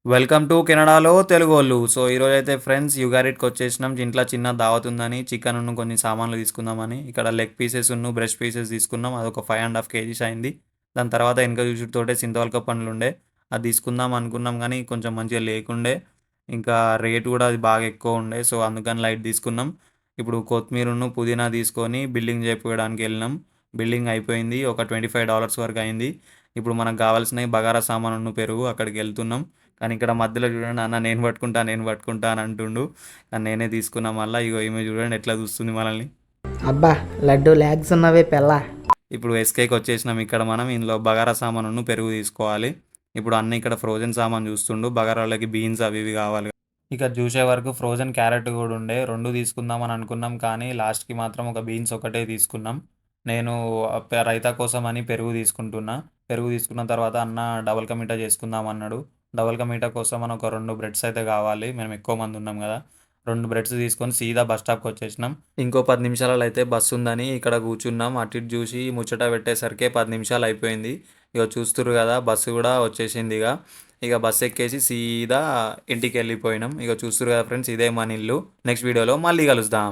Welcome to కెనడాలో తెలుగోళ్ళు. So, ఈరోజైతే friends యుగారిట్‌కి వచ్చేసినాం. ఇంట్లో చిన్న దావత్ ఉందని చికెనును కొన్ని సామాన్లు తీసుకుందామని. ఇక్కడ లెగ్ పీసెసును, బ్రెస్ట్ పీసెస్ తీసుకున్నాం. అదొక 5½ కేజీస్ అయింది. దాని తర్వాత వెనక చూసుడుతోటే చింతవలక పండ్లుండే. అది తీసుకుందాం అనుకున్నాం గానీ, కొంచెం మంచిగా లేకుండే. ఇంకా రేట్ కూడా అది బాగా ఎక్కువ ఉండే. సో, అందుకని లైట్ తీసుకున్నాం. ఇప్పుడు కొత్తిమీరను, పుదీనా తీసుకొని బిల్లింగ్ చేపియడానికి వెళ్ళినాం. బిల్లింగ్ అయిపోయింది. ఒక $25 వరకు అయింది. ఇప్పుడు మనకు కావాల్సినవి బగారా సామానును, పెరుగు అక్కడికి వెళ్తున్నాం. కానీ ఇక్కడ మధ్యలో చూడండి అన్న నేను పట్టుకుంటా అని అంటుండు. కానీ నేనే తీసుకున్నా మళ్ళా. ఇగో ఈమె చూడండి ఎట్లా చూస్తుంది మనల్ని. అబ్బా లడ్డు ల్యాగ్స్ ఉన్నవే పెళ్ళ. ఇప్పుడు ఎస్కేకి వచ్చేసినాం. ఇక్కడ మనం ఇందులో బగారా సామానును, పెరుగు తీసుకోవాలి. ఇప్పుడు అన్న ఇక్కడ ఫ్రోజన్ సామాన్ చూస్తుండు. బగారాలకి బీన్స్ అవి ఇవి కావాలి. ఇక చూసే వరకు ఫ్రోజన్ క్యారెట్ కూడా ఉండే. 2 తీసుకుందాం అని అనుకున్నాం కానీ లాస్ట్‌కి మాత్రం ఒక బీన్స్ ఒకటే తీసుకున్నాం. నేను రైతా కోసం అని పెరుగు తీసుకుంటున్నా. పెరుగు తీసుకున్న తర్వాత అన్న డబుల్ కా మీఠా చేసుకుందాం అన్నాడు. డబుల్ కా మీఠా కోసం మనకు ఒక 2 బ్రెడ్స్ అయితే కావాలి. మేము ఎక్కువ మంది ఉన్నాం కదా! 2 బ్రెడ్స్ తీసుకొని సీదా బస్ స్టాప్‌కి వచ్చేసినాం. ఇంకో 10 నిమిషాలలో అయితే బస్సు ఉందని ఇక్కడ కూర్చున్నాం. అటు ఇటు చూసి ముచ్చట పెట్టేసరికే 10 నిమిషాలు అయిపోయింది. ఇగ చూస్తుర్రు కదా బస్సు కూడా వచ్చేసింది ఇగ. ఇక బస్సు ఎక్కేసి సీదా ఇంటికి వెళ్ళిపోయినాం. ఇక చూస్తుర్రు కదా ఫ్రెండ్స్, ఇదే మన ఇల్లు. నెక్స్ట్ వీడియోలో మళ్ళీ కలుద్దాం.